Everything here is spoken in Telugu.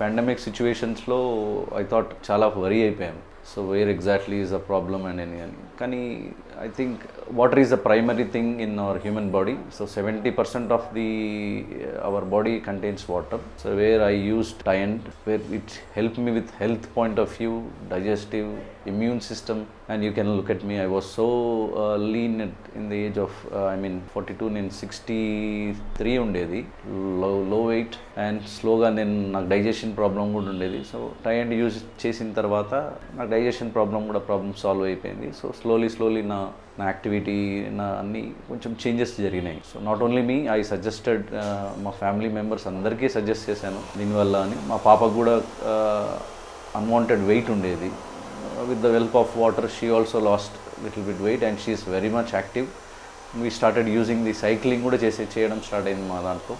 పాండమిక్ సిచ్యువేషన్స్లో ఐ థాట్ చాలా వరీ అయిపోయాను. So where exactly is a problem అని కానీ I think water is the primary thing in our human body. So 70% of the our body contains water. So where I used tend, where it help me with health point of view, digestive, immune system, and you can look at me. I was so lean in the age of 42 నేను 63 ఉండేది, low weight, and స్లోగా నాకు డైజెషన్ ప్రాబ్లం కూడా ఉండేది. సో టై అండ్ యూజ్ చేసిన తర్వాత నాకు డైజెషన్ ప్రాబ్లం సాల్వ్ అయిపోయింది. సో స్లోలీ నా యాక్టివిటీ అన్నీ కొంచెం చేంజెస్ జరిగినాయి. So not only me, I suggested మా ఫ్యామిలీ మెంబర్స్ అందరికీ సజెస్ట్ చేశాను దీనివల్ల అని. మా పాపకు కూడా unwanted weight ఉండేది. With the help of water she also lost little bit weight and she is very much active. We started using the cycling కూడా చేయడం స్టార్ట్ అయింది మా దాంట్లో.